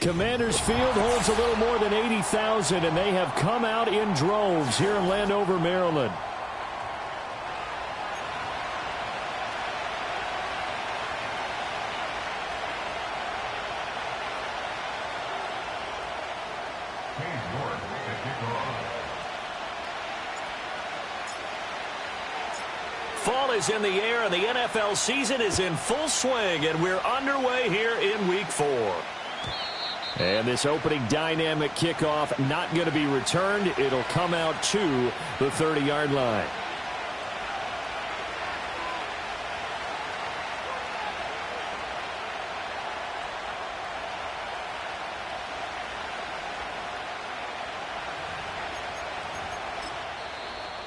Commanders Field holds a little more than 80,000, and they have come out in droves here in Landover, Maryland. Fall is in the air, and the NFL season is in full swing, and we're underway here in Week 4. And this opening dynamic kickoff not going to be returned. It'll come out to the 30-yard line.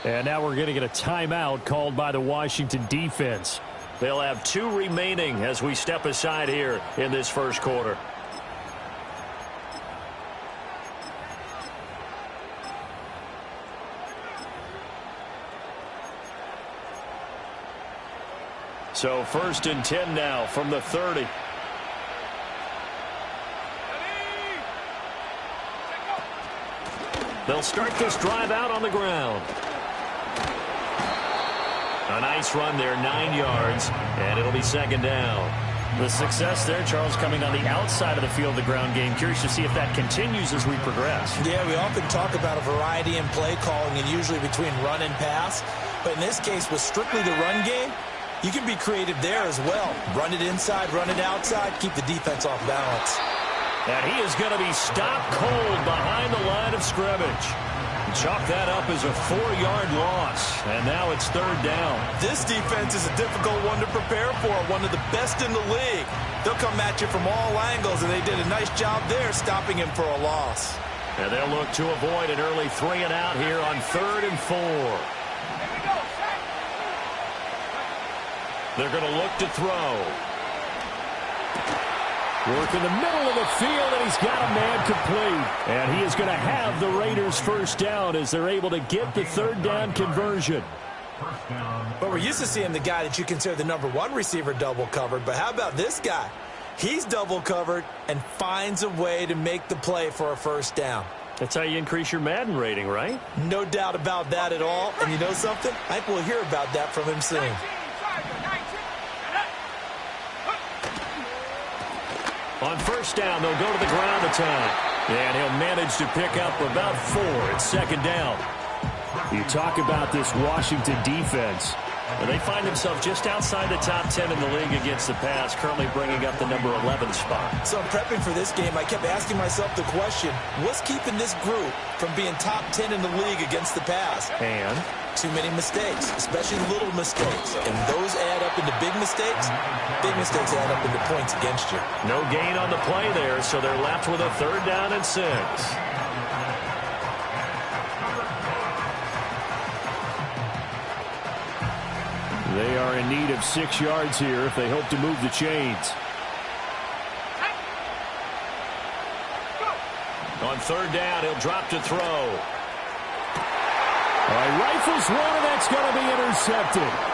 And now we're going to get a timeout called by the Washington defense. They'll have 2 remaining as we step aside here in this first quarter. So 1st and 10 now from the 30. They'll start this drive out on the ground. A nice run there, 9 yards, and it'll be 2nd down. The success there, Charles, coming on the outside of the field, the ground game. Curious to see if that continues as we progress. Yeah, we often talk about a variety in play calling and usually between run and pass. But in this case, with strictly the run game, you can be creative there as well. Run it inside, run it outside, keep the defense off balance. And he is going to be stopped cold behind the line of scrimmage. Chalk that up as a 4-yard loss, and now it's 3rd down. This defense is a difficult one to prepare for, one of the best in the league. They'll come at you from all angles, and they did a nice job there stopping him for a loss. And they'll look to avoid an early 3 and out here on 3rd and 4. They're going to look to throw. Work in the middle of the field, and he's got a man complete. And he is going to have the Raiders' 1st down as they're able to get the 3rd down conversion. But we're used to seeing the guy that you consider the #1 receiver double covered. But how about this guy? He's double covered and finds a way to make the play for a 1st down. That's how you increase your Madden rating, right? No doubt about that at all. And you know something? I think we'll hear about that from him soon. On 1st down, they'll go to the ground this time. And he'll manage to pick up about 4. It's 2nd down. You talk about this Washington defense. And they find themselves just outside the top 10 in the league against the pass, currently bringing up the number 11 spot. So in prepping for this game, I kept asking myself the question, what's keeping this group from being top 10 in the league against the pass? And too many mistakes, especially little mistakes. And those add up into big mistakes. Big mistakes add up into points against you. No gain on the play there, so they're left with a 3rd down and 6. They are in need of 6 yards here if they hope to move the chains. On 3rd down, he'll drop to throw. All right, rifles one, and that's going to be intercepted.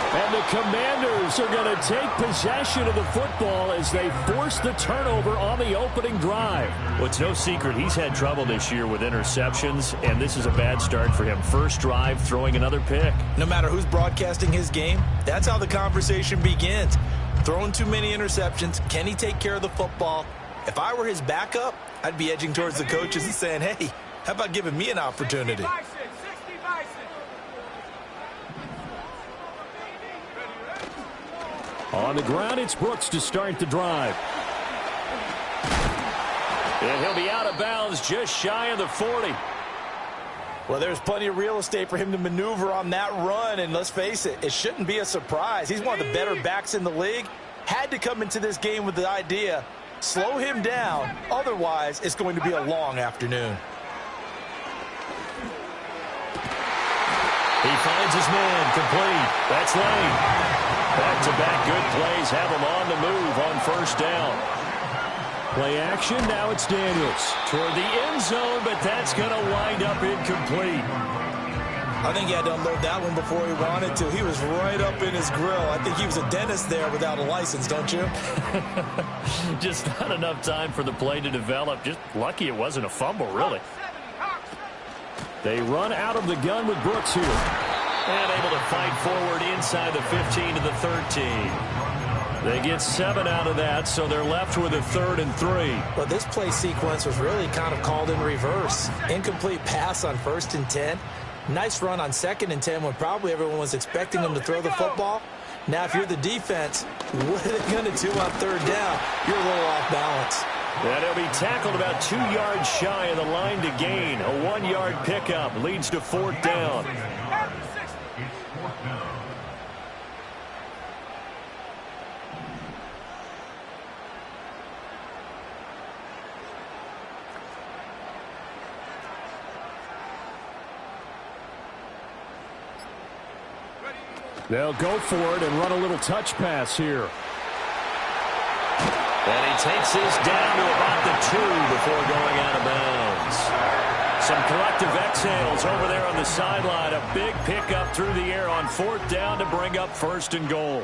And the Commanders are going to take possession of the football as they force the turnover on the opening drive. Well, it's no secret he's had trouble this year with interceptions, and this is a bad start for him. First drive, throwing another pick. No matter who's broadcasting his game, that's how the conversation begins. Throwing too many interceptions, can he take care of the football? If I were his backup, I'd be edging towards the coaches and saying, hey, how about giving me an opportunity? On the ground, it's Brooks to start the drive. And he'll be out of bounds just shy of the 40. Well, there's plenty of real estate for him to maneuver on that run, and let's face it, it shouldn't be a surprise. He's one of the better backs in the league. Had to come into this game with the idea, slow him down, otherwise it's going to be a long afternoon. He finds his man, complete. That's Lane. Back-to-back good plays have him on the move on 1st down. Play action, now it's Daniels. Toward the end zone, but that's going to wind up incomplete. I think he had to unload that one before he wanted to. He was right up in his grill. I think he was a dentist there without a license, don't you? Just not enough time for the play to develop. Just lucky it wasn't a fumble, really. They run out of the gun with Brooks here. And able to fight forward inside the 15 to the 13. They get 7 out of that, so they're left with a 3rd and 3. Well, this play sequence was really kind of called in reverse. Incomplete pass on 1st and 10. Nice run on 2nd and 10 when probably everyone was expecting them to throw the football. Now, if you're the defense, what are they going to do on 3rd down? You're a little off balance. And he'll be tackled about 2 yards shy of the line to gain. A 1-yard pickup leads to 4th down. They'll go for it and run a little touch pass here. And he takes this down to about the 2 before going out of bounds. Some collective exhales over there on the sideline. A big pickup through the air on 4th down to bring up 1st and goal.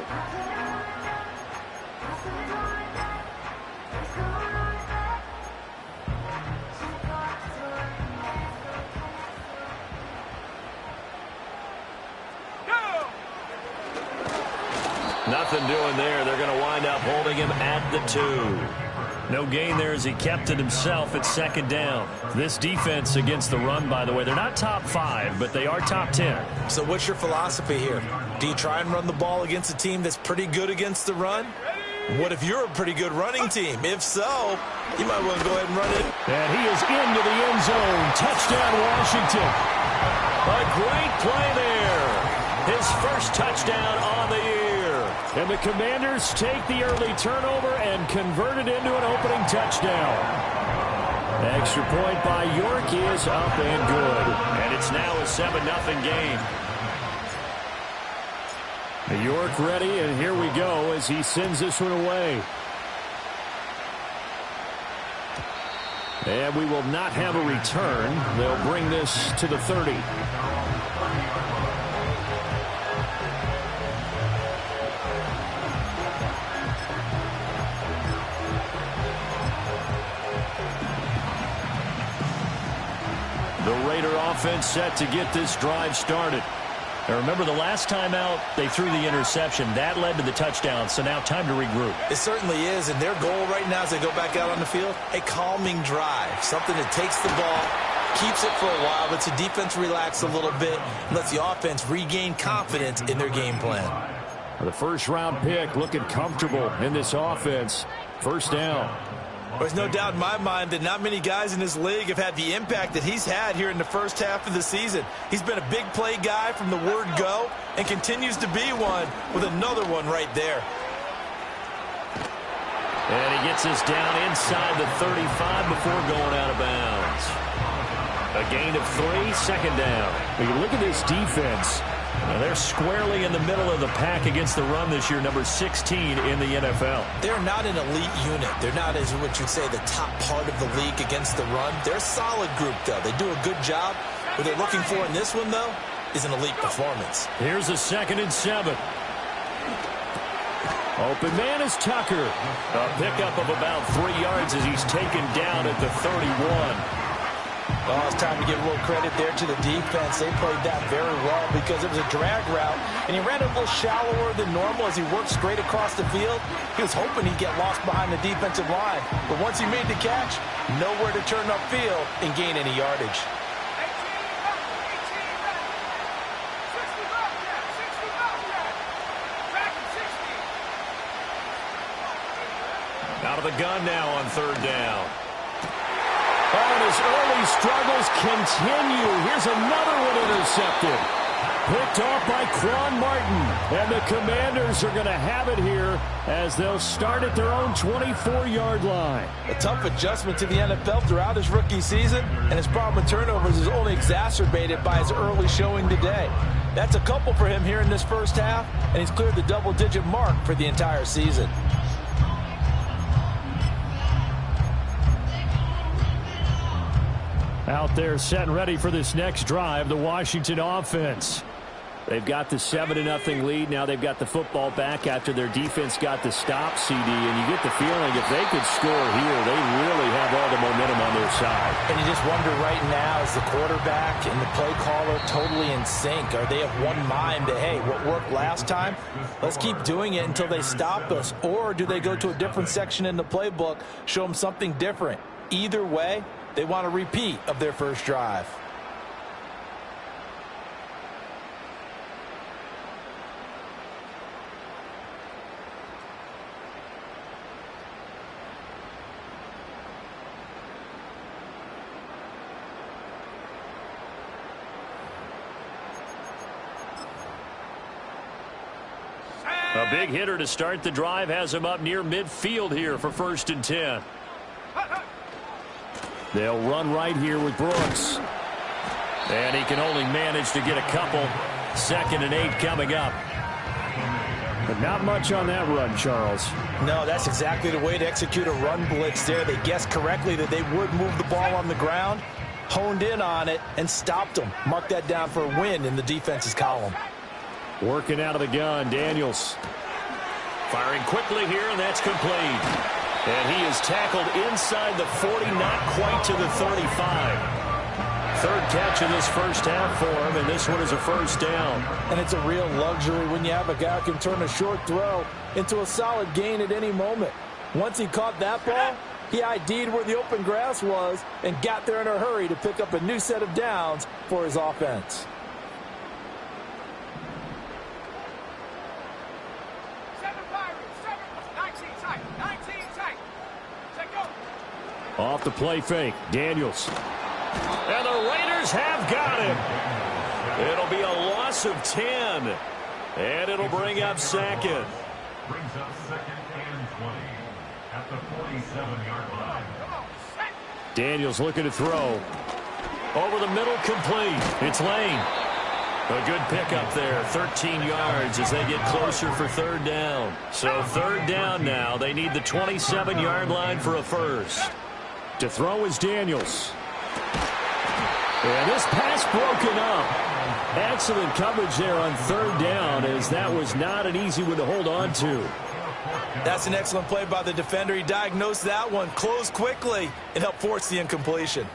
Nothing doing there. They're going to wind up holding him at the 2. No gain there as he kept it himself at 2nd down. This defense against the run, by the way, they're not top 5, but they are top 10. So what's your philosophy here? Do you try and run the ball against a team that's pretty good against the run? What if you're a pretty good running team? If so, you might want to go ahead and run it. And he is into the end zone. Touchdown, Washington. A great play there. His first touchdown on the year. And the Commanders take the early turnover and convert it into an opening touchdown. Extra point by York is up and good. And it's now a 7-0 game. York ready, and here we go as he sends this one away. And we will not have a return. They'll bring this to the 30. The Raider offense set to get this drive started. Now remember, the last time out, they threw the interception. That led to the touchdown, so now time to regroup. It certainly is, and their goal right now as they go back out on the field, a calming drive, something that takes the ball, keeps it for a while, lets the defense relax a little bit, and lets the offense regain confidence in their game plan. The first-round pick looking comfortable in this offense. 1st down. There's no doubt in my mind that not many guys in this league have had the impact that he's had here in the first half of the season. He's been a big play guy from the word go and continues to be one with another one right there. And he gets this down inside the 35 before going out of bounds. A gain of 3, 2nd down. When you look at this defense, they're squarely in the middle of the pack against the run this year, number 16 in the NFL. They're not an elite unit. They're not, as what you'd say, the top part of the league against the run. They're a solid group, though. They do a good job. What they're looking for in this one, though, is an elite performance. Here's a 2nd and 7. Open man is Tucker. A pickup of about 3 yards as he's taken down at the 31. Oh, it's time to give a little credit there to the defense. They played that very well because it was a drag route, and he ran a little shallower than normal as he worked straight across the field. He was hoping he'd get lost behind the defensive line, but once he made the catch, nowhere to turn upfield and gain any yardage. Out of the gun now on 3rd down. Oh, and his early struggles continue. Here's another one intercepted. Picked off by Quan Martin. And the Commanders are going to have it here as they'll start at their own 24-yard line. A tough adjustment to the NFL throughout his rookie season, and his problem with turnovers is only exacerbated by his early showing today. That's a couple for him here in this first half, and he's cleared the double-digit mark for the entire season. Out there set and ready for this next drive, the Washington offense. They've got the 7-0 lead. Now they've got the football back after their defense got the stop, CD. And you get the feeling if they could score here, they really have all the momentum on their side. And you just wonder right now, is the quarterback and the play caller totally in sync? Are they of one mind that, hey, what worked last time, let's keep doing it until they stop us? Or do they go to a different section in the playbook, show them something different? Either way, they want a repeat of their first drive. A big hitter to start the drive has him up near midfield here for 1st and 10. They'll run right here with Brooks. And he can only manage to get a couple. 2nd and 8 coming up. But not much on that run, Charles. No, that's exactly the way to execute a run blitz there. They guessed correctly that they would move the ball on the ground, honed in on it, and stopped them. Mark that down for a win in the defense's column. Working out of the gun, Daniels. Firing quickly here, and that's complete. And he is tackled inside the 40, not quite to the 35. 3rd catch of this first half for him, and this one is a 1st down. And it's a real luxury when you have a guy who can turn a short throw into a solid gain at any moment. Once he caught that ball, he ID'd where the open grass was and got there in a hurry to pick up a new set of downs for his offense. Off the play fake, Daniels. And the Raiders have got him. It'll be a loss of 10. And it'll bring up 2nd. Brings up 2nd and 20 at the 47-yard line. Daniels looking to throw. Over the middle, complete. It's Lane. A good pickup there, 13 yards as they get closer for 3rd down. So 3rd down now. They need the 27-yard line for a 1st. To throw is Daniels. And this pass broken up. Excellent coverage there on 3rd down, as that was not an easy one to hold on to. That's an excellent play by the defender. He diagnosed that one, closed quickly, and helped force the incompletion.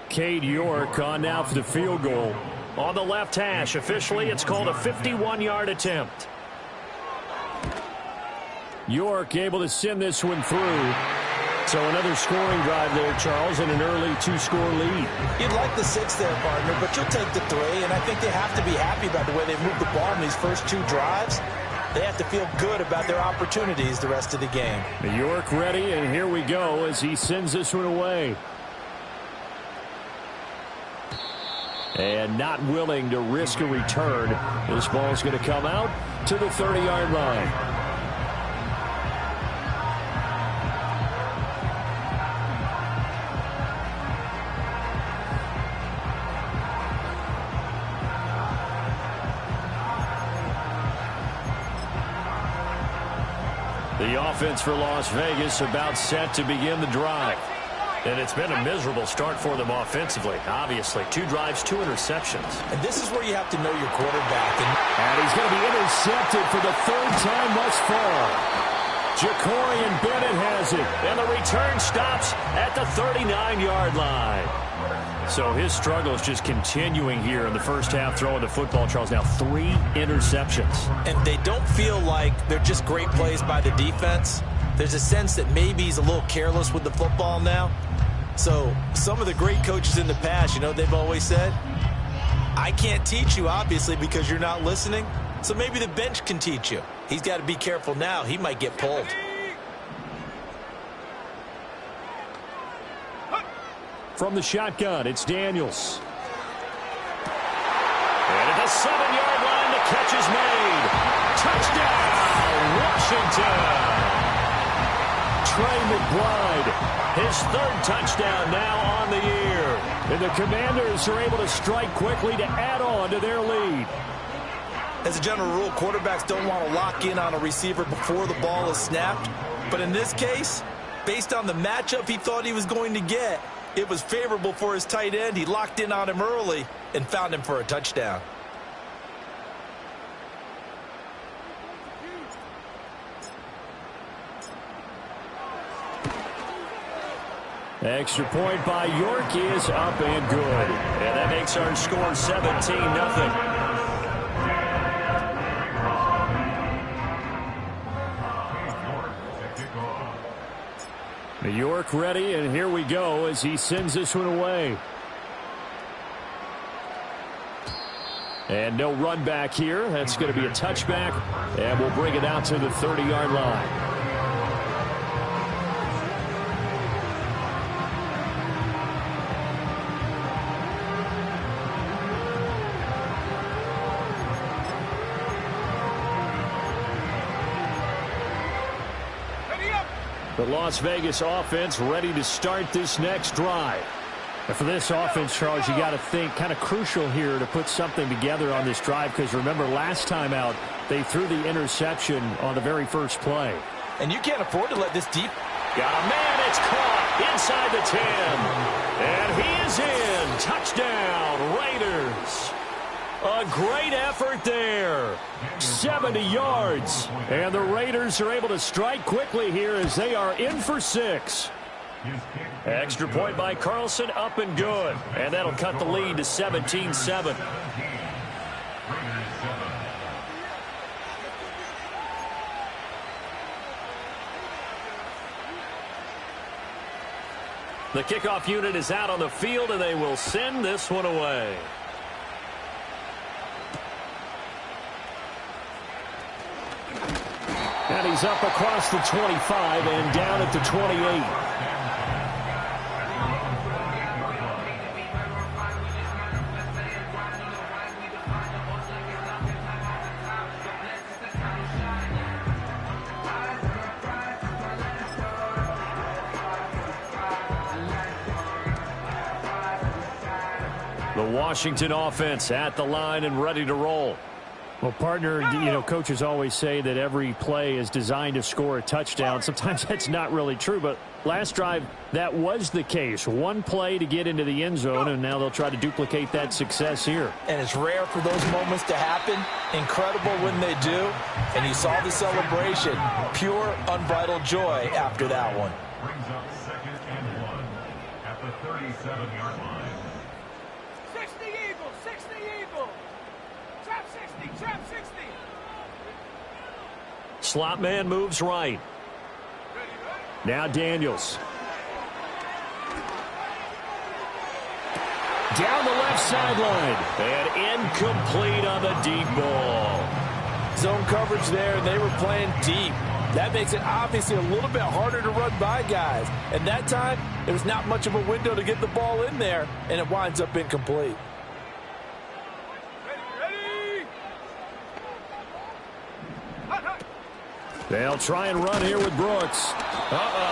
Cade York on now for the field goal. On the left hash, officially it's called a 51-yard attempt. York able to send this one through. So another scoring drive there, Charles, and an early 2-score lead. You'd like the 6 there, partner, but you'll take the 3, and I think they have to be happy about the way they moved the ball in these first 2 drives. They have to feel good about their opportunities the rest of the game. York ready, and here we go as he sends this one away. And not willing to risk a return. This ball's going to come out to the 30-yard line. The offense for Las Vegas about set to begin the drive. And it's been a miserable start for them offensively. Obviously, 2 drives, 2 interceptions. And this is where you have to know your quarterback. And he's going to be intercepted for the 3rd time thus far. Jacorian Bennett has it. And the return stops at the 39-yard line. So his struggle is just continuing here in the first half throwing the football, Charles. Now 3 interceptions. And they don't feel like they're just great plays by the defense. There's a sense that maybe he's a little careless with the football now. So some of the great coaches in the past, you know, they've always said, I can't teach you, obviously, because you're not listening. So maybe the bench can teach you. He's got to be careful now. He might get pulled. From the shotgun, it's Daniels. And at the 7-yard line, the catch is made. Touchdown, Washington. Trey McBride, his 3rd touchdown now on the year. And the Commanders are able to strike quickly to add on to their lead. As a general rule, quarterbacks don't want to lock in on a receiver before the ball is snapped. But in this case, based on the matchup he thought he was going to get, it was favorable for his tight end. He locked in on him early and found him for a touchdown. Extra point by York is up and good. And that makes our score 17-0. New York ready, and here we go as he sends this one away. And no run back here. That's going to be a touchback, and we'll bring it out to the 30-yard line. The Las Vegas offense ready to start this next drive. And for this offense, Charles, you got to think kind of crucial here to put something together on this drive, because remember last time out they threw the interception on the very first play. And you can't afford to let this deep. Got a man, it's caught inside the 10. And he is in. Touchdown, Raiders. A great effort there. 70 yards. And the Raiders are able to strike quickly here as they are in for 6. Extra point by Carlson, up and good. And that'll cut the lead to 17-7. The kickoff unit is out on the field, and they will send this one away. And he's up across the 25 and down at the 28. The Washington offense at the line and ready to roll. Well, partner, coaches always say that every play is designed to score a touchdown. Sometimes that's not really true, but last drive, that was the case. One play to get into the end zone, and now they'll try to duplicate that success here. And it's rare for those moments to happen. Incredible when they do. And you saw the celebration. Pure, unbridled joy after that one. Brings up 2nd and 1 at the 37-yard line. 60 Eagles, 60 Eagles. Trap 60, trap 60. Slot man moves right. Now Daniels. Down the left sideline. And incomplete on the deep ball. Zone coverage there, and they were playing deep. That makes it obviously a little bit harder to run by guys. And that time, there was not much of a window to get the ball in there, and it winds up incomplete. They'll try and run here with Brooks.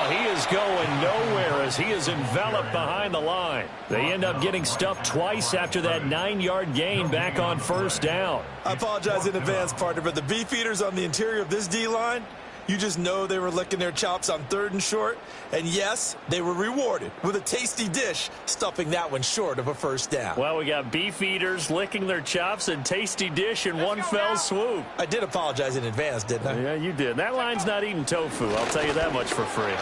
He is going nowhere as he is enveloped behind the line. They end up getting stuffed twice after that 9-yard gain back on first down. I apologize in advance, partner, but the beefeaters on the interior of this D-line, you just know they were licking their chops on 3rd and short. And yes, they were rewarded with a tasty dish, stuffing that one short of a first down. Well, we got beef eaters licking their chops and tasty dish in one fell swoop. I did apologize in advance, didn't I? Yeah, you did. That line's not eating tofu, I'll tell you that much for free.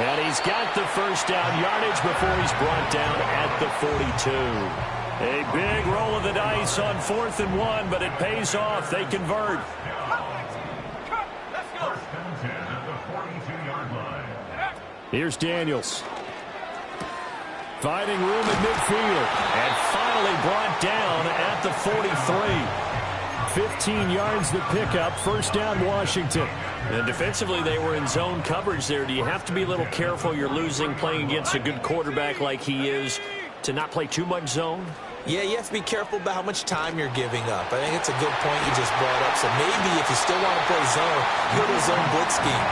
And he's got the first down yardage before he's brought down at the 42. A big roll of the dice on 4th and 1, but it pays off. They convert. Here's Daniels. Finding room in midfield. And finally brought down at the 43. 15 yards the pickup. First down, Washington. And defensively, they were in zone coverage there. Do you have to be a little careful? You're losing playing against a good quarterback like he is to not play too much zone? Yeah, you have to be careful about how much time you're giving up. I think it's a good point you just brought up. So maybe if you still want to play zone, go to a zone blitz scheme.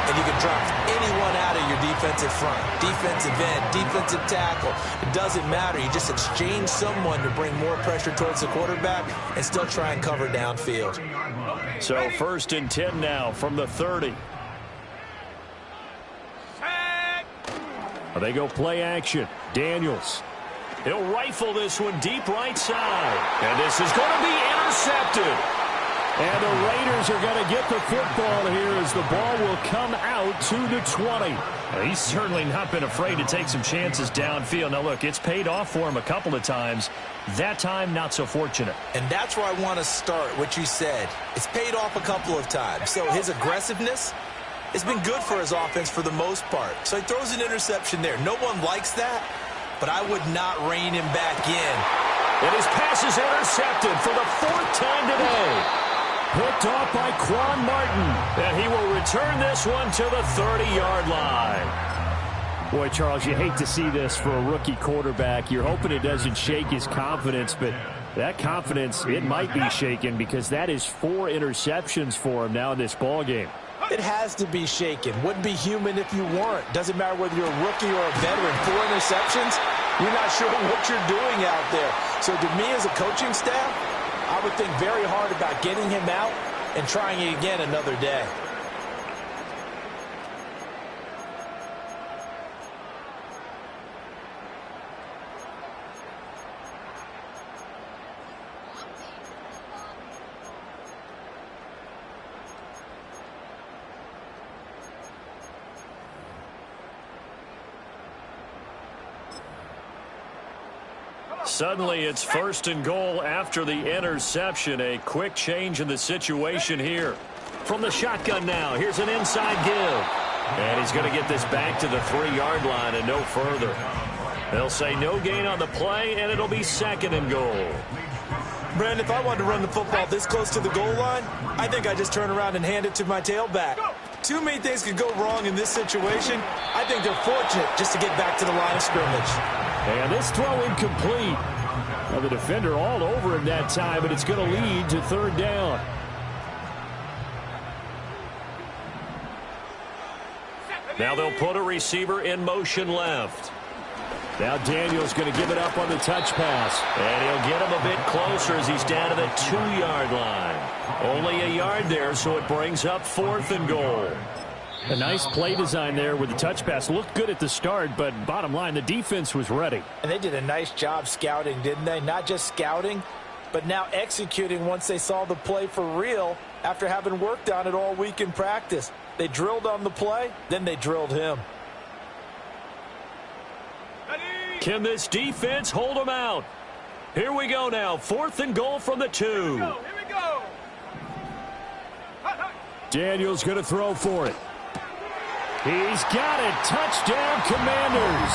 And you can drop anyone out of your defensive front, defensive end, defensive tackle. It doesn't matter. You just exchange someone to bring more pressure towards the quarterback and still try and cover downfield. So 1st and 10 now from the 30. They go play action. Daniels. He'll rifle this one deep right side. And this is going to be intercepted. And the Raiders are going to get the football here as the ball will come out to the 20. He's certainly not been afraid to take some chances downfield. Now, look, it's paid off for him a couple of times. That time, not so fortunate. And that's where I want to start, what you said. It's paid off a couple of times. So his aggressiveness has been good for his offense for the most part. So he throws an interception there. No one likes that, but I would not rein him back in. And his pass is intercepted for the 4th time today. Picked off by Quan Martin. And he will return this one to the 30-yard line. Boy, Charles, you hate to see this for a rookie quarterback. You're hoping it doesn't shake his confidence, but that confidence, it might be shaken because that is 4 interceptions for him now in this ball game. It has to be shaken. Wouldn't be human if you weren't. Doesn't matter whether you're a rookie or a veteran. 4 interceptions, you're not sure what you're doing out there. So to me as a coaching staff, I would think very hard about getting him out and trying it again another day. Suddenly, it's 1st and goal after the interception. A quick change in the situation here. From the shotgun now, here's an inside give. And he's going to get this back to the 3-yard line and no further. They'll say no gain on the play, and it'll be 2nd and goal. Brandon, if I wanted to run the football this close to the goal line, I think I just turn around and hand it to my tailback. Too many things could go wrong in this situation. I think they're fortunate just to get back to the line of scrimmage. And this throw incomplete. Well, the defender all over him that time, but it's going to lead to 3rd down. Now they'll put a receiver in motion left. Now Daniels going to give it up on the touch pass. And he'll get him a bit closer as he's down to the 2-yard line. Only a yard there, so it brings up 4th and goal. A nice play design there with the touch pass. Looked good at the start, but bottom line, the defense was ready. And they did a nice job scouting, didn't they? Not just scouting, but now executing once they saw the play for real after having worked on it all week in practice. They drilled on the play, then they drilled him. Can this defense hold him out? Here we go now. 4th and goal from the 2. Here we go. Daniels going to throw for it. He's got it. Touchdown, Commanders.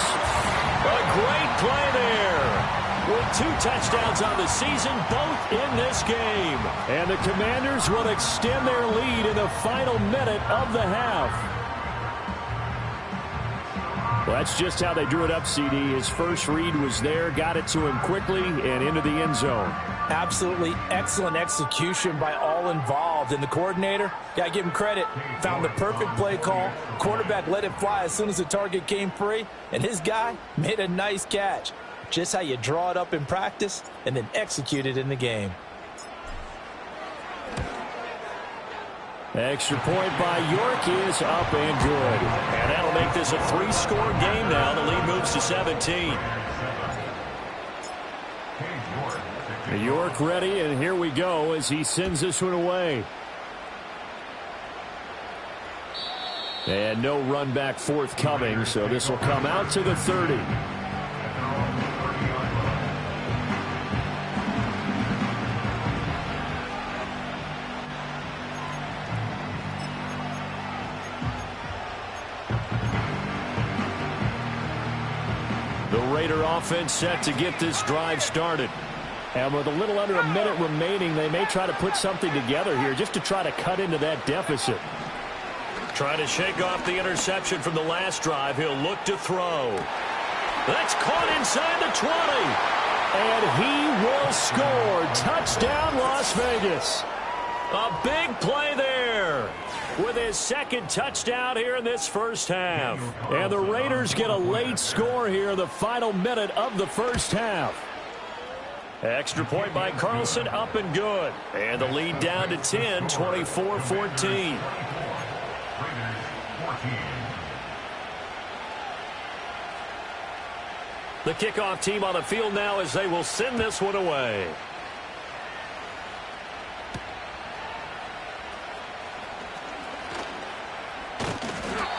A great play there. With 2 touchdowns on the season, both in this game. And the Commanders will extend their lead in the final minute of the half. Well, that's just how they drew it up, CD. His first read was there, got it to him quickly, and into the end zone. Absolutely excellent execution by all involved. And the coordinator, got to give him credit, found the perfect play call. Quarterback let it fly as soon as the target came free, and his guy made a nice catch. Just how you draw it up in practice and then execute it in the game. Extra point by York is up and good. And that'll make this a 3-score game now. The lead moves to 17. York ready, and here we go as he sends this one away. And no run back forthcoming, so this will come out to the 30. The Raider offense set to get this drive started. And with a little under a minute remaining, they may try to put something together here just to try to cut into that deficit. Trying to shake off the interception from the last drive. He'll look to throw. That's caught inside the 20. And he will score. Touchdown, Las Vegas. A big play there with his 2nd touchdown here in this first half. And the Raiders get a late score here in the final minute of the first half. Extra point by Carlson, up and good. And the lead down to 10, 24-14. The kickoff team on the field now as they will send this one away.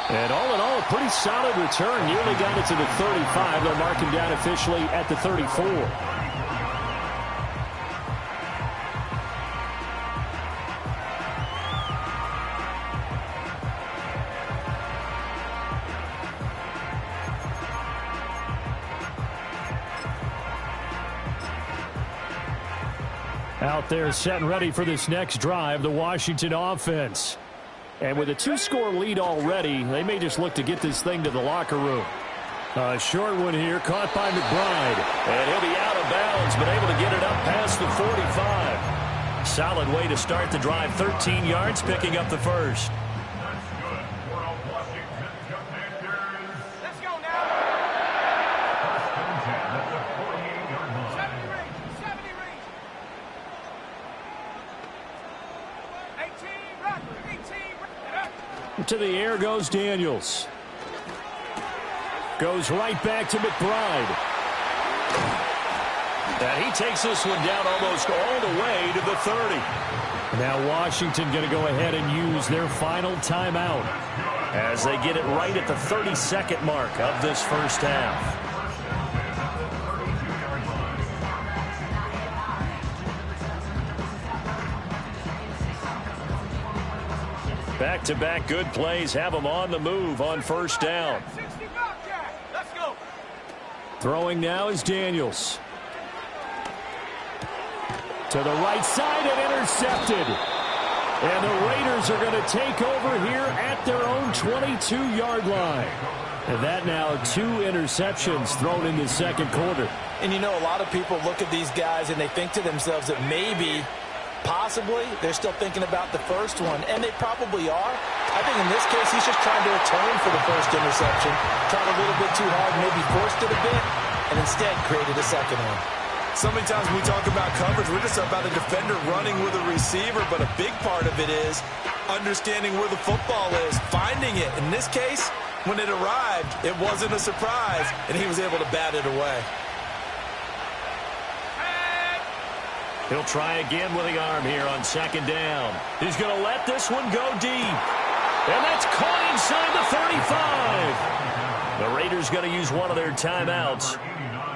And all in all, a pretty solid return. Nearly got it to the 35. They'll mark him down officially at the 34. Out there set and ready for this next drive, the Washington offense. And with a 2-score lead already, they may just look to get this thing to the locker room. A short one here, caught by McBride. And he'll be out of bounds, but able to get it up past the 45. Solid way to start the drive, 13 yards, picking up the first. To the air goes Daniels. Goes right back to McBride. And he takes this one down almost all the way to the 30. Now Washington going to go ahead and use their final timeout as they get it right at the 32nd mark of this first half. Back-to-back good plays have them on the move on first down. Let's go. Throwing now is Daniels. To the right side and intercepted. And the Raiders are going to take over here at their own 22-yard line. And that now 2 interceptions thrown in the second quarter. And you know, a lot of people look at these guys and they think to themselves that maybe, possibly, they're still thinking about the first one, and they probably are. I think in this case, he's just trying to atone for the first interception, tried a little bit too hard, maybe forced it a bit, and instead created a second one. So many times when we talk about coverage, we're just about a defender running with a receiver, but a big part of it is understanding where the football is, finding it. In this case, when it arrived, it wasn't a surprise, and he was able to bat it away. He'll try again with the arm here on second down. He's going to let this one go deep. And that's caught inside the 35. The Raiders going to use one of their timeouts,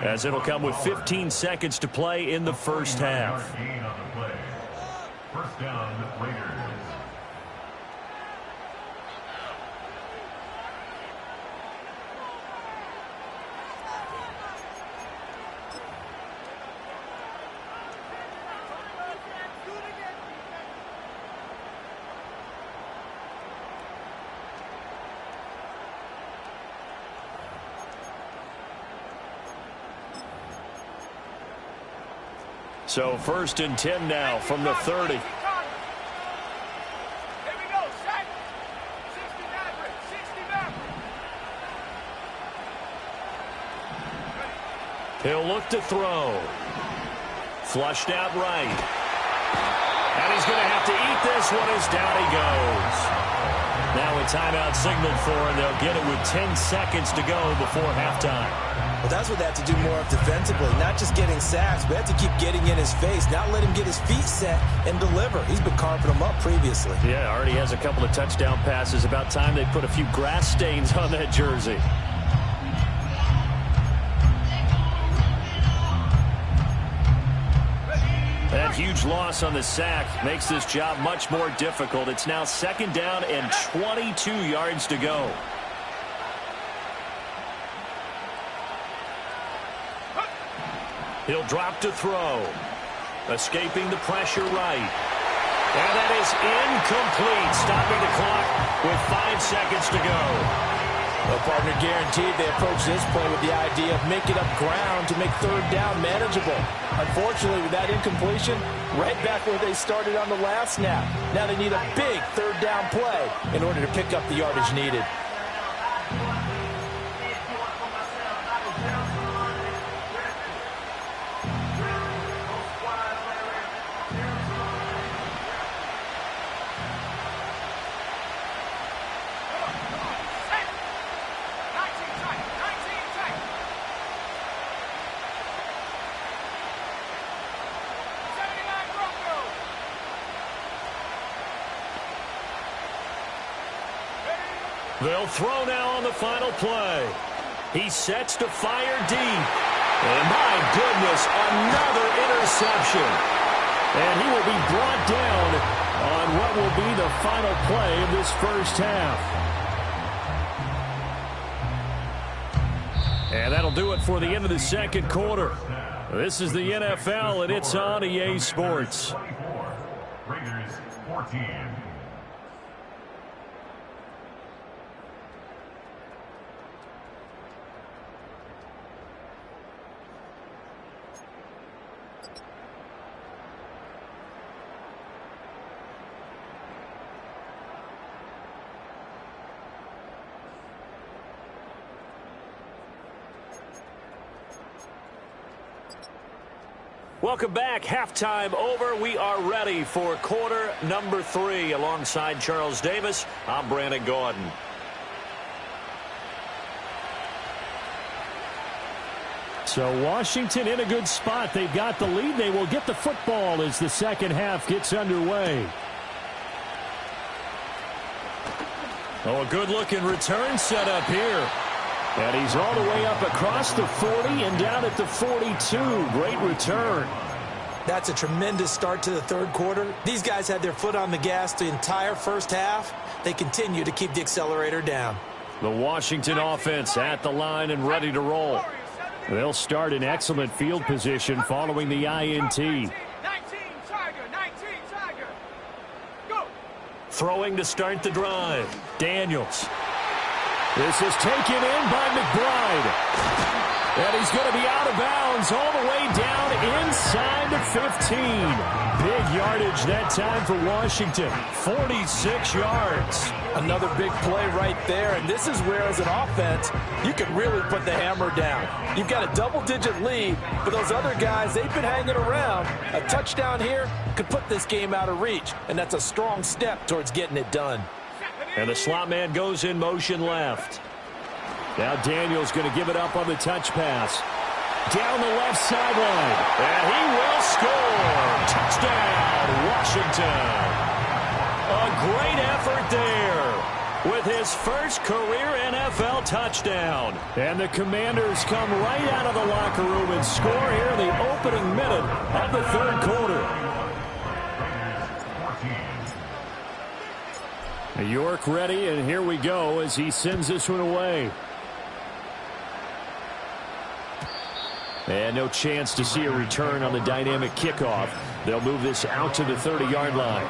as it'll come with 15 seconds to play in the first half. First down, Raiders. So 1st and 10 now from the 30. Here we go, set. 60 Maverick, 60 Maverick. He'll look to throw. Flushed out right. And he's going to have to eat this one as down he goes. Now a timeout signaled for, and they'll get it with 10 seconds to go before halftime. Well, that's what they have to do more of defensively, not just getting sacks, but have to keep getting in his face, not let him get his feet set and deliver. He's been carving them up previously. Yeah, already has a couple of touchdown passes. About time they put a few grass stains on that jersey. That huge loss on the sack makes this job much more difficult. It's now 2nd down and 22 yards to go. He'll drop to throw. Escaping the pressure right. And that is incomplete. Stopping the clock with 5 seconds to go. Well, partner, guaranteed they approach this play with the idea of making up ground to make 3rd down manageable. Unfortunately, with that incompletion, right back where they started on the last snap. Now they need a big 3rd down play in order to pick up the yardage needed. They'll throw now on the final play. He sets to fire deep. And my goodness, another interception. And he will be brought down on what will be the final play of this first half. And that'll do it for the end of the second quarter. This is the NFL, and it's on EA Sports. Raiders 14. Welcome back. Halftime over. We are ready for quarter number 3. Alongside Charles Davis, I'm Brandon Gordon. So Washington in a good spot. They've got the lead. They will get the football as the second half gets underway. Oh, a good-looking return set up here. And he's all the way up across the 40 and down at the 42. Great return. That's a tremendous start to the third quarter. These guys had their foot on the gas the entire first half. They continue to keep the accelerator down. The Washington offense at the line and ready to roll. They'll start in excellent field position following the INT. 19, Tiger, 19, Tiger. Go. Throwing to start the drive. Daniels. This is taken in by McBride. And he's going to be out of bounds all the way down inside the 15. Big yardage that time for Washington. 46 yards. Another big play right there, and this is where, as an offense, you can really put the hammer down. You've got a double-digit lead, but those other guys, they've been hanging around. A touchdown here could put this game out of reach, and that's a strong step towards getting it done. And the slot man goes in motion left. Now Daniels going to give it up on the touch pass. Down the left sideline. And he will score. Touchdown, Washington. A great effort there with his first career NFL touchdown. And the Commanders come right out of the locker room and score here in the opening minute of the third quarter. York ready, and here we go as he sends this one away. And no chance to see a return on the dynamic kickoff. They'll move this out to the 30-yard line.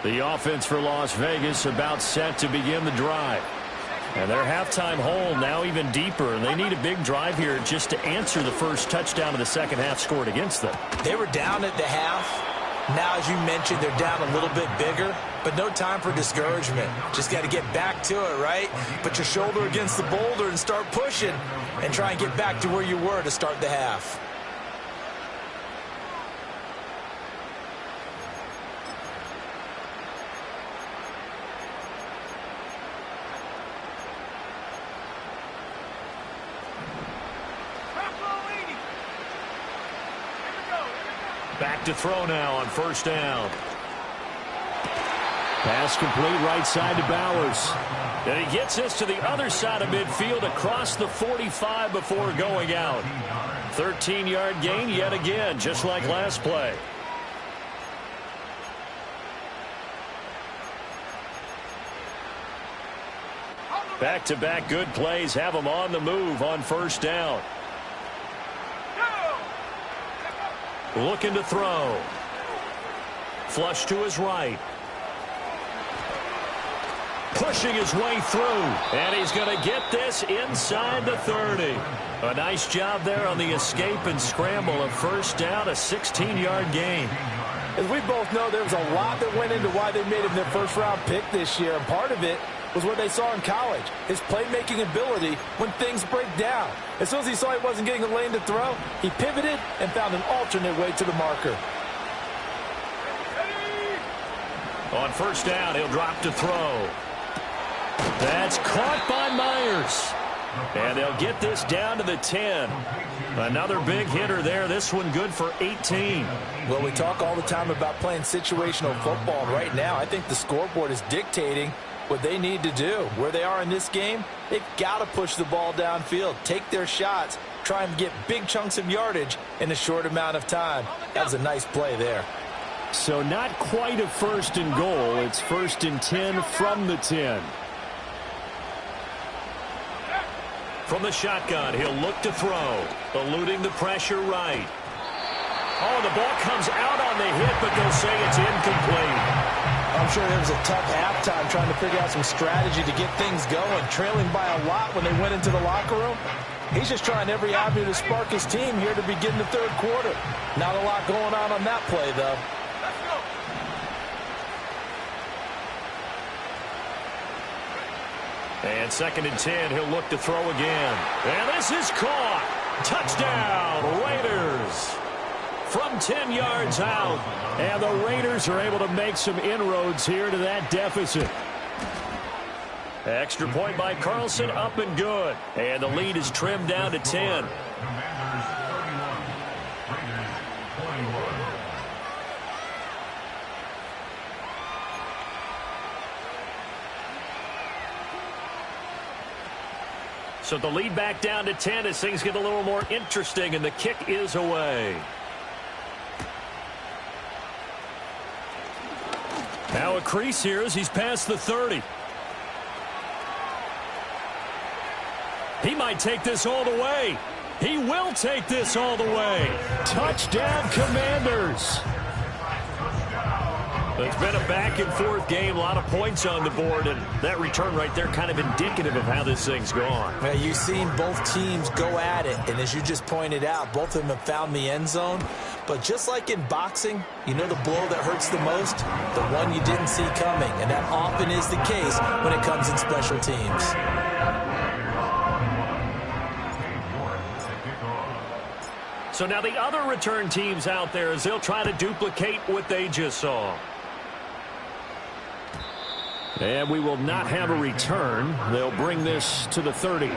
The offense for Las Vegas about set to begin the drive. And their halftime hole now even deeper, and they need a big drive here just to answer the first touchdown of the second half scored against them. They were down at the half. Now, as you mentioned, they're down a little bit bigger, but no time for discouragement. Just got to get back to it, right? Put your shoulder against the boulder and start pushing and try and get back to where you were to start the half. Back to throw now on first down. Pass complete right side to Bowers. And he gets this to the other side of midfield across the 45 before going out. 13-yard gain yet again, just like last play. Back-to-back good plays have him on the move on first down. Looking to throw. Flush to his right. Pushing his way through. And he's going to get this inside the 30. A nice job there on the escape and scramble of first down, a 16-yard gain. As we both know, there was a lot that went into why they made him their first-round pick this year, and part of it was what they saw in college, his playmaking ability when things break down. As soon as he saw he wasn't getting a lane to throw, he pivoted and found an alternate way to the marker. On first down, he'll drop to throw. That's caught by Myers. And they'll get this down to the 10. Another big hitter there. This one good for 18. Well, we talk all the time about playing situational football. And right now, I think the scoreboard is dictating what they need to do. Where they are in this game, they've got to push the ball downfield, take their shots, try and get big chunks of yardage in a short amount of time. That was a nice play there. So not quite a first and goal. It's first and 10 from the 10. From the shotgun, he'll look to throw. Eluding the pressure right. Oh, the ball comes out on the hit, but they'll say it's incomplete. I'm sure it was a tough halftime trying to figure out some strategy to get things going. Trailing by a lot when they went into the locker room. He's just trying every avenue to spark his team here to begin the third quarter. Not a lot going on that play, though. And second and 10, he'll look to throw again. And this is caught. Touchdown, Raiders. From 10 yards out. And the Raiders are able to make some inroads here to that deficit. Extra point by Carlson, up and good. And the lead is trimmed down to 10. Commanders 31, Raiders 21. So the lead back down to 10 as things get a little more interesting, and the kick is away. Now a crease here as he's past the 30. He might take this all the way. He will take this all the way. Touchdown, Commanders. It's been a back-and-forth game, a lot of points on the board, and that return right there kind of indicative of how this thing's gone. Yeah, you've seen both teams go at it, and as you just pointed out, both of them have found the end zone. But just like in boxing, you know the blow that hurts the most? The one you didn't see coming, and that often is the case when it comes in special teams. So now the other return teams out there as they'll try to duplicate what they just saw. And we will not have a return. They'll bring this to the 30.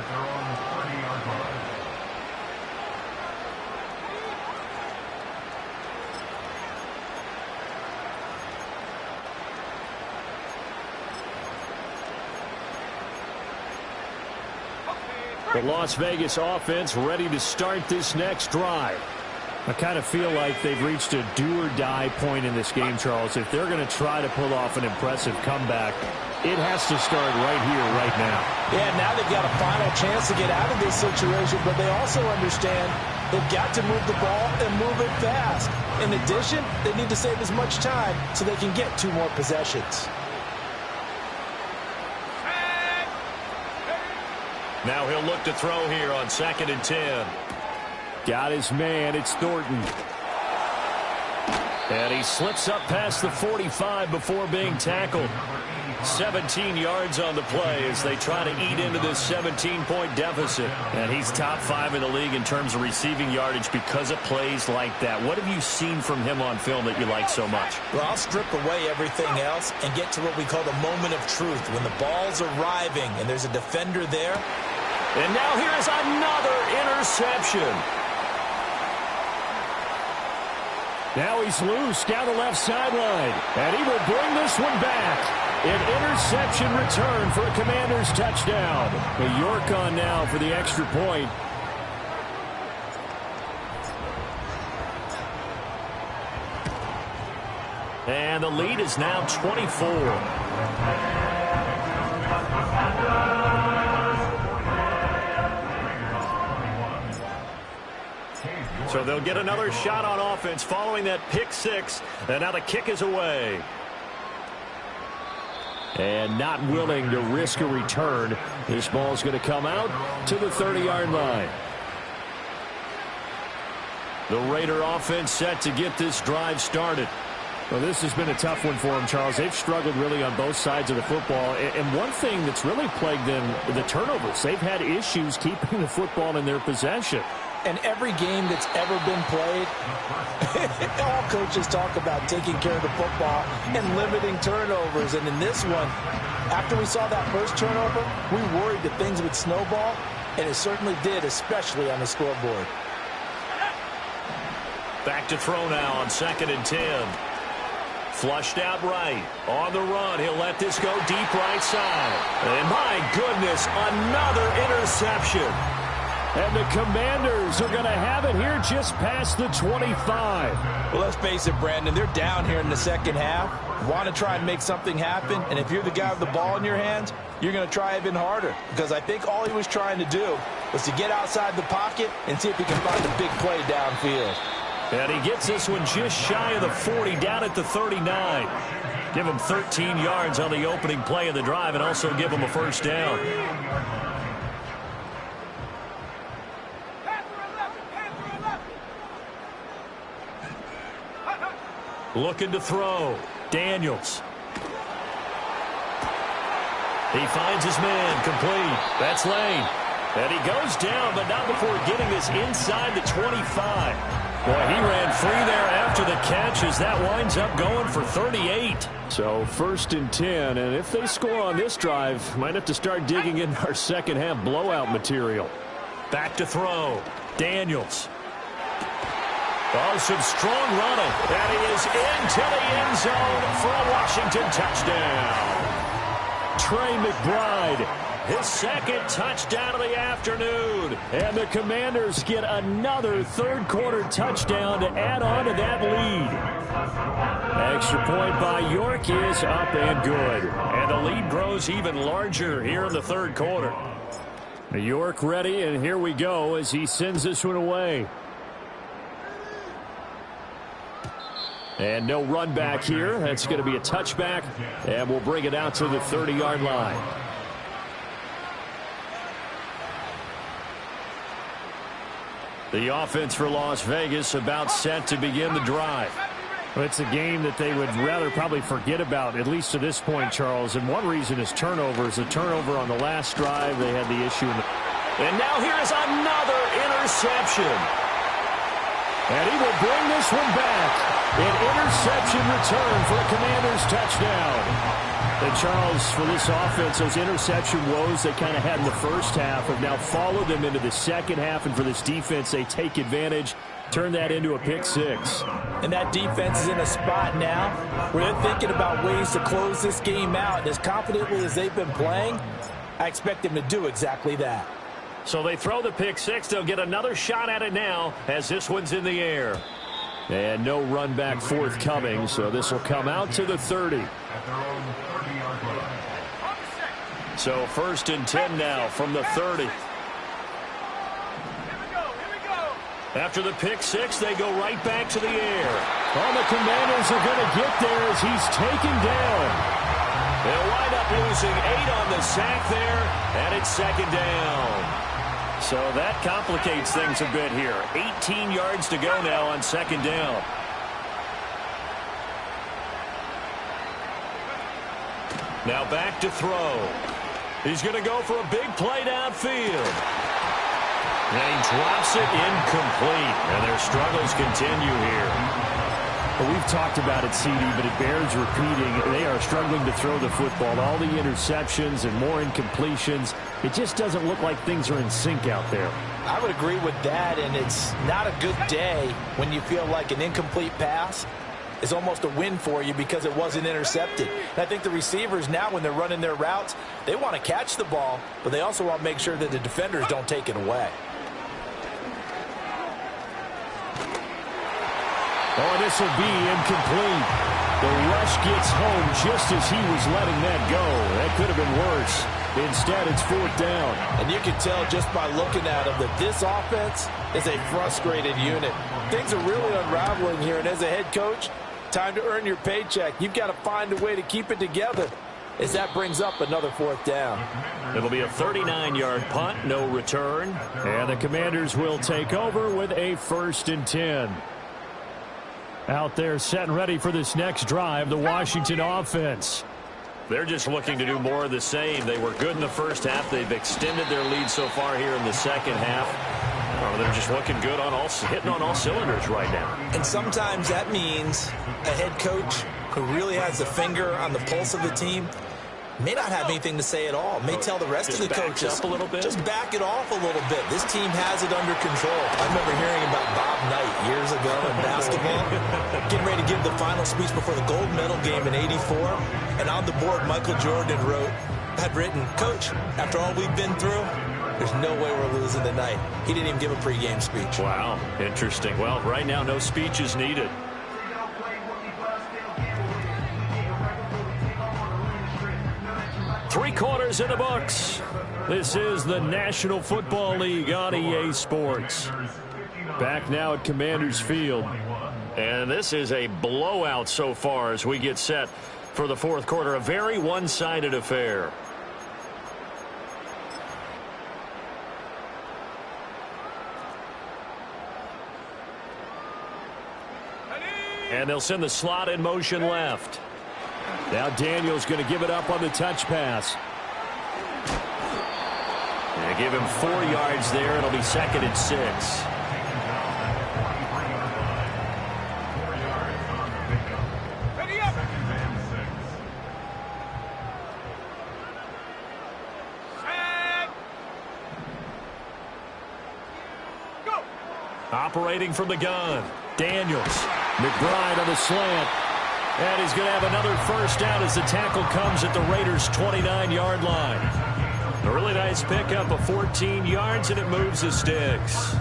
The Las Vegas offense ready to start this next drive. I kind of feel like they've reached a do-or-die point in this game, Charles. If they're going to try to pull off an impressive comeback, it has to start right here, right now. Yeah, now they've got a final chance to get out of this situation, but they also understand they've got to move the ball and move it fast. In addition, they need to save as much time so they can get 2 more possessions. Now he'll look to throw here on second and 10. Got his man. It's Thornton. And he slips up past the 45 before being tackled. 17 yards on the play as they try to eat into this 17-point deficit. And he's top 5 in the league in terms of receiving yardage because of plays like that. What have you seen from him on film that you like so much? Well, I'll strip away everything else and get to what we call the moment of truth. When the ball's arriving and there's a defender there. And now here is another interception. Now he's loose down the left sideline. And he will bring this one back. An interception return for a Commanders touchdown. A York on now for the extra point. And the lead is now 24. So they'll get another shot on offense following that pick 6. And now the kick is away. And not willing to risk a return. This ball's going to come out to the 30-yard line. The Raider offense set to get this drive started. Well, this has been a tough one for them, Charles. They've struggled really on both sides of the football. And one thing that's really plagued them, the turnovers. They've had issues keeping the football in their possession. And every game that's ever been played, all coaches talk about taking care of the football and limiting turnovers. And in this one, after we saw that first turnover, we worried that things would snowball. and it certainly did, especially on the scoreboard. Back to throw now on 2nd and 10. Flushed out right. On the run, he'll let this go deep right side. And my goodness, another interception. And the Commanders are going to have it here just past the 25. Well, let's face it, Brandon, they're down here in the second half. Want to try and make something happen, and if you're the guy with the ball in your hands, you're going to try even harder, because I think all he was trying to do was to get outside the pocket and see if he can find a big play downfield. And he gets this one just shy of the 40, down at the 39. Give him 13 yards on the opening play of the drive and also give him a first down. Looking to throw. Daniels. He finds his man, complete. That's Lane. And he goes down, but not before getting this inside the 25. Boy, he ran free there after the catch as that winds up going for 38. So 1st and 10, and if they score on this drive, might have to start digging in our second half blowout material. Back to throw. Daniels. Oh, some strong running. And he is into the end zone for a Washington touchdown. Trey McBride, his 2nd touchdown of the afternoon. And the Commanders get another third-quarter touchdown to add on to that lead. Extra point by York is up and good. And the lead grows even larger here in the third quarter. York ready, and here we go as he sends this one away. And no run back here. That's going to be a touchback, and we'll bring it out to the 30-yard line. The offense for Las Vegas about set to begin the drive. Well, it's a game that they would rather probably forget about, at least to this point, Charles. And one reason is turnovers. A turnover on the last drive. They had the issue. And now here's another interception. And he will bring this one back. An interception return for a Commanders touchdown. And Charles, for this offense, those interception woes they kind of had in the first half have now followed them into the second half. And for this defense, they take advantage, turn that into a pick six. And that defense is in a spot now where they're thinking about ways to close this game out. And as confidently as they've been playing, I expect them to do exactly that. So they throw the pick six. They'll get another shot at it now as this one's in the air. And no run back forthcoming, so this will come out to the 30. So 1st and 10 now from the 30. After the pick six, they go right back to the air. All the Commanders are going to get there as he's taken down. They'll wind up losing 8 on the sack there, and it's 2nd down. So that complicates things a bit here. 18 yards to go now on 2nd down. Now back to throw. He's going to go for a big play downfield. And he drops it incomplete. And their struggles continue here. Well, we've talked about it, CD, but it bears repeating. They are struggling to throw the football. All the interceptions and more incompletions. It just doesn't look like things are in sync out there. I would agree with that, and it's not a good day when you feel like an incomplete pass is almost a win for you because it wasn't intercepted. And I think the receivers now, when they're running their routes, they want to catch the ball, but they also want to make sure that the defenders don't take it away. Oh, this will be incomplete. The rush gets home just as he was letting that go. That could have been worse. Instead, it's 4th down. And you can tell just by looking at him that this offense is a frustrated unit. Things are really unraveling here, and as a head coach, time to earn your paycheck. You've got to find a way to keep it together as that brings up another 4th down. It'll be a 39-yard punt, no return. And the Commanders will take over with a 1st and 10. Out there set and ready for this next drive, the Washington offense. They're just looking to do more of the same. They were good in the first half. They've extended their lead so far here in the second half. They're just looking good on hitting on all cylinders right now. And sometimes that means a head coach who really has a finger on the pulse of the team may not have anything to say at all. May tell the rest of the coaches, up a little bit. just back it off a little bit. This team has it under control. I remember hearing about Bob Knight years ago in basketball, getting ready to give the final speech before the gold medal game in '84. And on the board, Michael Jordan had written, "Coach, after all we've been through, there's no way we're losing tonight." He didn't even give a pregame speech. Wow, interesting. Well, right now, no speech is needed. 3 quarters in the books. This is the National Football League on EA Sports. Back now at Commanders Field. And this is a blowout so far as we get set for the fourth quarter. A very one-sided affair. And they'll send the slot in motion left. Now Daniel's going to give it up on the touch pass. They give him 4 yards there. It'll be 2nd and 6. Ready up. Set. Go. Operating from the gun. Daniels. McBride on the slant. And he's going to have another first down as the tackle comes at the Raiders' 29-yard line. A really nice pickup of 14 yards, and it moves the sticks.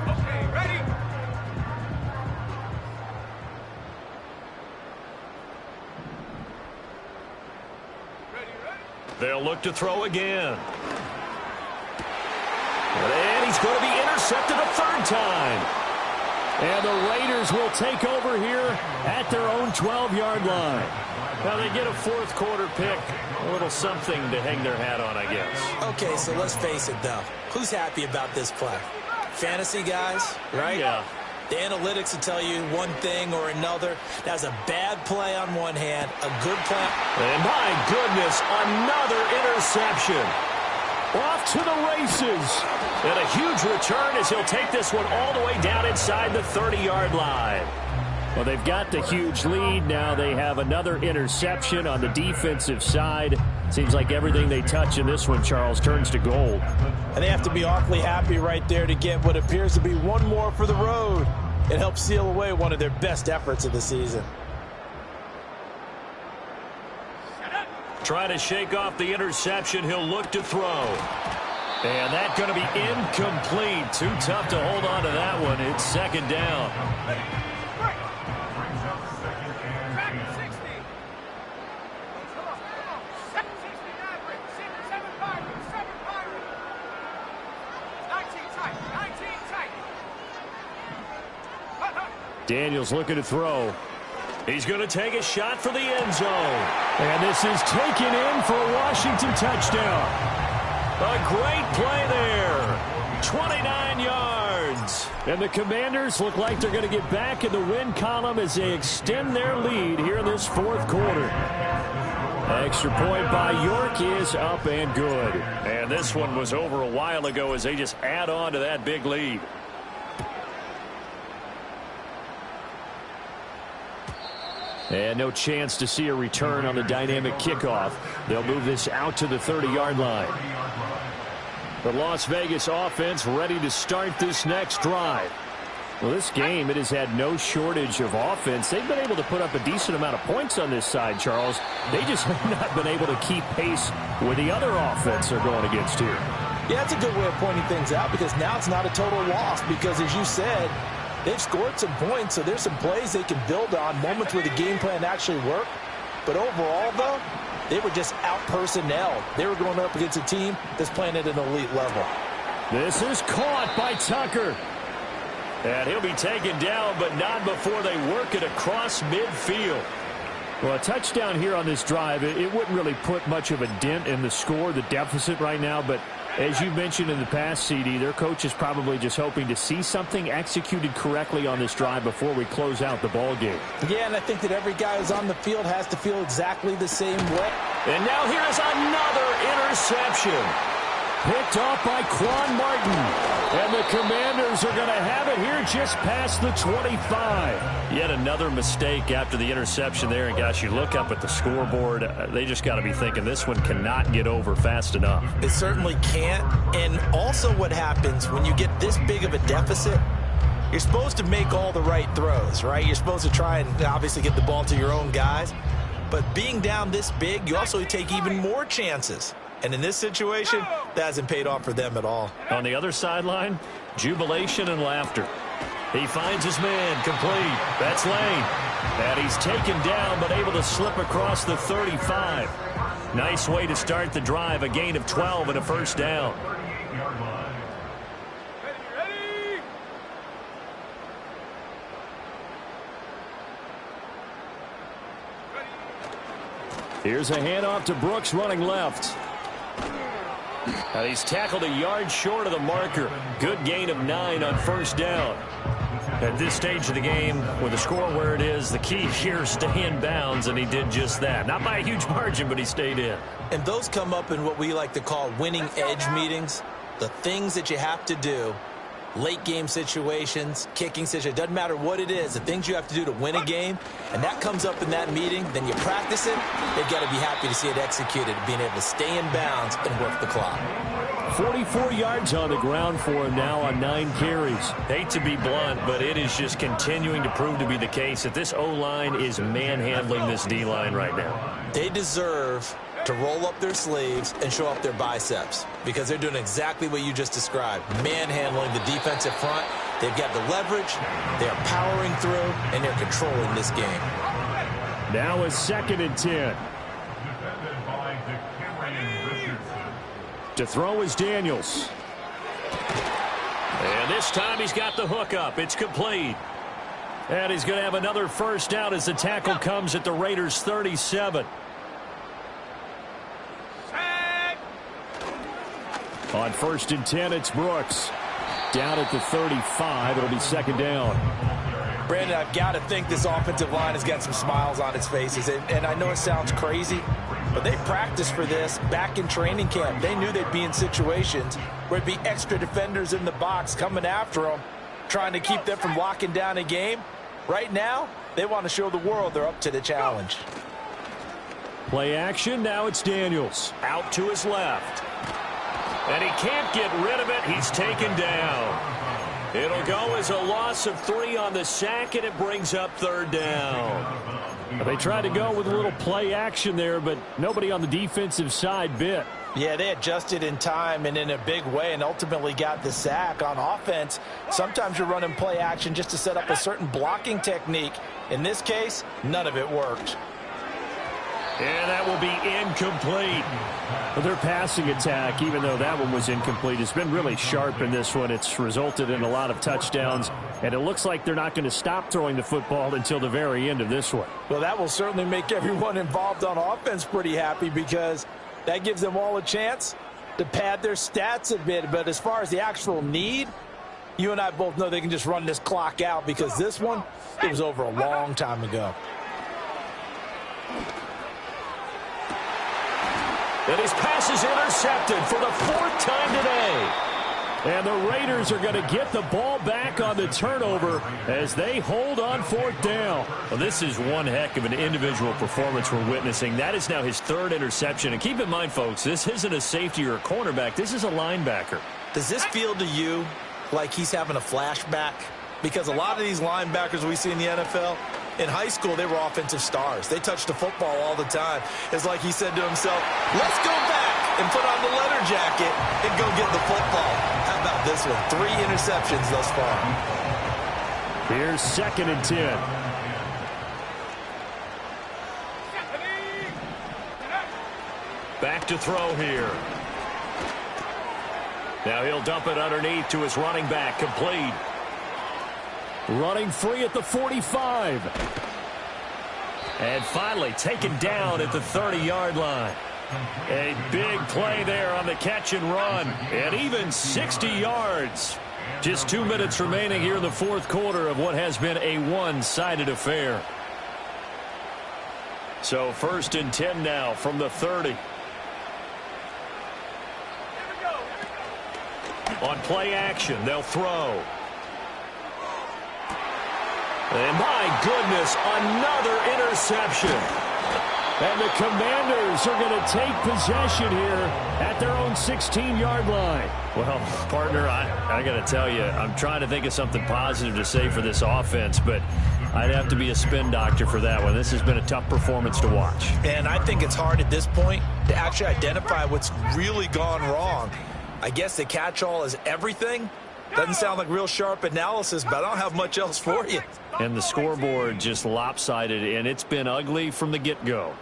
Okay, ready. They'll look to throw again. And he's going to be intercepted a 3rd time. And the Raiders will take over here at their own 12-yard line. Now they get a 4th quarter pick. A little something to hang their hat on, I guess. Okay, so let's face it, though. Who's happy about this play? Fantasy guys, right? Yeah. The analytics will tell you one thing or another. That's a bad play on one hand, a good play. And my goodness, another interception. Off to the races. And a huge return as he'll take this one all the way down inside the 30-yard line. Well, they've got the huge lead. Now they have another interception on the defensive side. Seems like everything they touch in this one, Charles, turns to gold. And they have to be awfully happy right there to get what appears to be one more for the road. It helps seal away one of their best efforts of the season. Trying to shake off the interception. He'll look to throw. And that's going to be incomplete. Too tough to hold on to that one. It's 2nd down. Daniels looking to throw. He's going to take a shot for the end zone. And this is taken in for a Washington touchdown. A great play there. 29 yards. And the Commanders look like they're going to get back in the win column as they extend their lead here in this 4th quarter. Extra point by York is up and good. And this one was over a while ago as they just add on to that big lead. And no chance to see a return on the dynamic kickoff. They'll move this out to the 30-yard line. The Las Vegas offense ready to start this next drive. Well, this game, it has had no shortage of offense. They've been able to put up a decent amount of points on this side, Charles. They just have not been able to keep pace with the other offense they're going against here. Yeah, that's a good way of pointing things out because now it's not a total loss because, as you said, they've scored some points, so there's some plays they can build on, moments where the game plan actually worked. But overall, though, they were just out-personnel. They were going up against a team that's playing at an elite level. This is caught by Tucker. And he'll be taken down, but not before they work it across midfield. Well, a touchdown here on this drive, it wouldn't really put much of a dent in the score, the deficit right now, but as you mentioned in the past, CD, their coach is probably just hoping to see something executed correctly on this drive before we close out the ball game. Yeah, and I think that every guy who's on the field has to feel exactly the same way. And now here is another interception. Picked off by Quan Martin. And the Commanders are going to have it here just past the 25. Yet another mistake after the interception there. And, gosh, you look up at the scoreboard. They just got to be thinking this one cannot get over fast enough. It certainly can't. And also what happens when you get this big of a deficit, you're supposed to make all the right throws, right? You're supposed to try and obviously get the ball to your own guys. But being down this big, you also take even more chances. And in this situation, that hasn't paid off for them at all. On the other sideline, jubilation and laughter. He finds his man, complete. That's Lane. And he's taken down but able to slip across the 35. Nice way to start the drive, a gain of 12 and a first down. Here's a handoff to Brooks running left. And he's tackled a yard short of the marker. Good gain of 9 on first down. At this stage of the game, with the score where it is, the key here is stay in bounds, and he did just that. Not by a huge margin, but he stayed in. And those come up in what we like to call winning edge meetings. The things that you have to do, late game situations, kicking situations, doesn't matter what it is, the things you have to do to win a game, and that comes up in that meeting, then you practice it, they've got to be happy to see it executed, being able to stay in bounds and work the clock. 44 yards on the ground for him now on 9 carries. Hate to be blunt, but it is just continuing to prove to be the case that this O-line is manhandling this D-line right now. They deserve to roll up their sleeves and show up their biceps because they're doing exactly what you just described, manhandling the defensive front. They've got the leverage, they're powering through, and they're controlling this game. Now a 2nd and 10. To throw is Daniels. And this time he's got the hook up. It's complete. And he's going to have another first down as the tackle comes at the Raiders' 37. On 1st and 10, it's Brooks. Down at the 35, it'll be 2nd down. Brandon, I've got to think this offensive line has got some smiles on its faces. And I know it sounds crazy, but they practiced for this back in training camp. They knew they'd be in situations where it'd be extra defenders in the box coming after them, trying to keep them from locking down a game. Right now, they want to show the world they're up to the challenge. Play action, now it's Daniels. Out to his left. And he can't get rid of it. He's taken down. It'll go as a loss of 3 on the sack, and it brings up 3rd down. They tried to go with a little play action there, but nobody on the defensive side bit. Yeah, they adjusted in time and in a big way and ultimately got the sack. On offense, sometimes you're running play action just to set up a certain blocking technique. In this case, none of it worked. And that will be incomplete. But their passing attack, even though that one was incomplete, has been really sharp in this one. It's resulted in a lot of touchdowns, and it looks like they're not going to stop throwing the football until the very end of this one. Well, that will certainly make everyone involved on offense pretty happy because that gives them all a chance to pad their stats a bit. But as far as the actual need, you and I both know they can just run this clock out because this one, it was over a long time ago. And his pass is intercepted for the 4th time today. And the Raiders are going to get the ball back on the turnover as they hold on 4th down. Well, this is one heck of an individual performance we're witnessing. That is now his 3rd interception. And keep in mind, folks, this isn't a safety or a cornerback. This is a linebacker. Does this feel to you like he's having a flashback? Because a lot of these linebackers we see in the NFL, in high school, they were offensive stars. They touched the football all the time. It's like he said to himself, let's go back and put on the leather jacket and go get the football. How about this one? 3 interceptions thus far. Here's 2nd and 10. Back to throw here. Now he'll dump it underneath to his running back, complete. Running free at the 45. And finally taken down at the 30-yard line. A big play there on the catch and run. And even 60 yards. Just 2 minutes remaining here in the 4th quarter of what has been a one-sided affair. So 1st and 10 now from the 30. On play action, they'll throw. And my goodness, another interception. And the Commanders are going to take possession here at their own 16-yard line. Well, partner, I got to tell you, I'm trying to think of something positive to say for this offense, but I'd have to be a spin doctor for that one. This has been a tough performance to watch. And I think it's hard at this point to actually identify what's really gone wrong. I guess the catch-all is everything. Doesn't sound like real sharp analysis, but I don't have much else for you. And the scoreboard just lopsided, and it's been ugly from the get-go.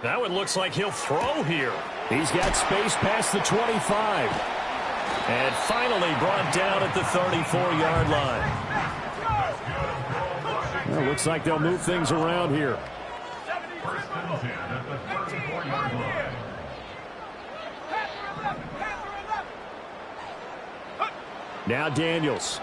That one looks like he'll throw here. He's got space past the 25. And finally brought down at the 34-yard line. Well, looks like they'll move things around here. First and 10 at the 34-yard line. Now Daniels.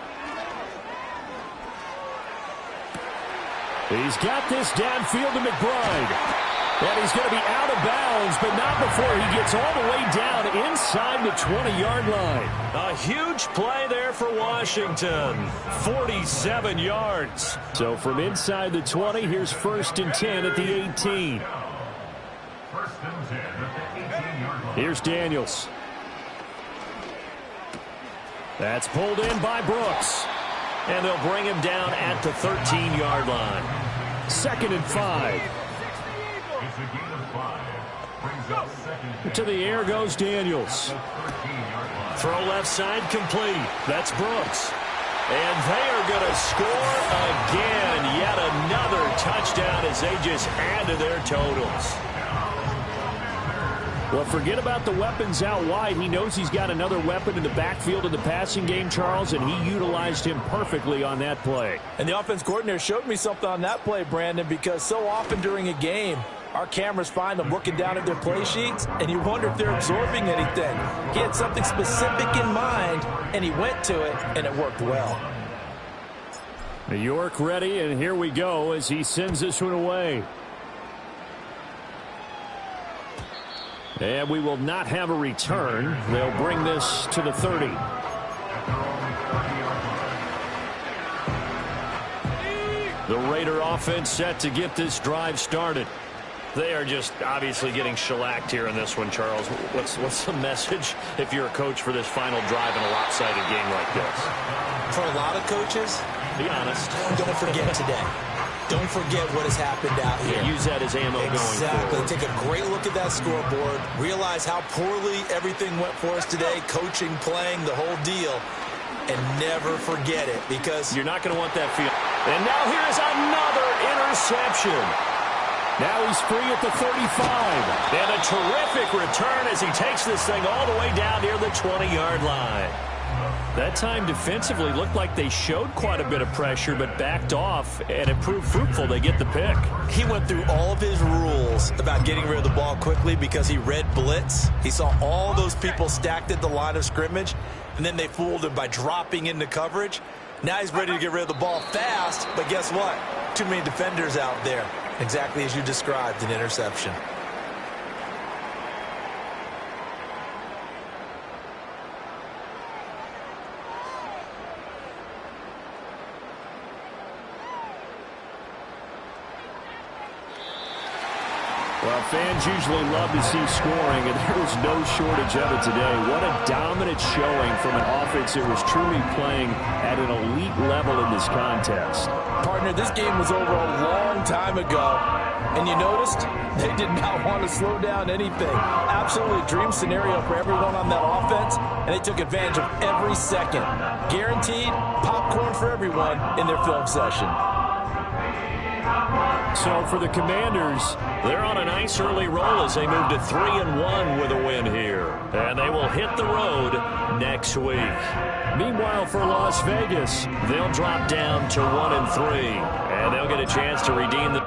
He's got this downfield to McBride. And he's going to be out of bounds, but not before he gets all the way down inside the 20-yard line. A huge play there for Washington. 47 yards. So from inside the 20, here's 1st and 10 at the 18. First and 10 at the 18-yard line. Here's Daniels. That's pulled in by Brooks. And they'll bring him down at the 13-yard line. 2nd and 5. It's a gain of 5. Brings up second. To the air goes Daniels. 13-yard line. Throw left side complete. That's Brooks. And they are going to score again. Yet another touchdown as they just add to their totals. Well, forget about the weapons out wide. He knows he's got another weapon in the backfield of the passing game, Charles, and he utilized him perfectly on that play. And the offense coordinator showed me something on that play, Brandon, because so often during a game, our cameras find them looking down at their play sheets, and you wonder if they're absorbing anything. He had something specific in mind, and he went to it, and it worked well. New York ready, and here we go as he sends this one away. And we will not have a return. They'll bring this to the 30. The Raider offense set to get this drive started. They are just obviously getting shellacked here in this one, Charles. What's the message if you're a coach for this final drive in a lopsided game like this? For a lot of coaches, Be honest. don't forget today. Don't forget what has happened out here. Use that as ammo going Exactly. forward. Take a great look at that scoreboard. Realize how poorly everything went for us today. Coaching, playing, the whole deal. And never forget it because You're not going to want that feel. And now here's another interception. Now he's free at the 35. And a terrific return as he takes this thing all the way down near the 20-yard line. That time defensively looked like they showed quite a bit of pressure but backed off, and it proved fruitful. They get the pick. he went through all of his rules about getting rid of the ball quickly because he read blitz. He saw all those people stacked at the line of scrimmage, and then they fooled him by dropping into coverage. Now he's ready to get rid of the ball fast, but guess what? Too many defenders out there. Exactly as you described, an interception. Well, fans usually love to see scoring, and there was no shortage of it today. What a dominant showing from an offense that was truly playing at an elite level in this contest. Partner, this game was over a long time ago, and you noticed they did not want to slow down anything. Absolutely a dream scenario for everyone on that offense, and they took advantage of every second. Guaranteed popcorn for everyone in their film session. So for the Commanders, They're on a nice early roll as they move to 3-1 with a win here. And they will hit the road next week. meanwhile for Las Vegas, They'll drop down to 1-3. And they'll get a chance to redeem the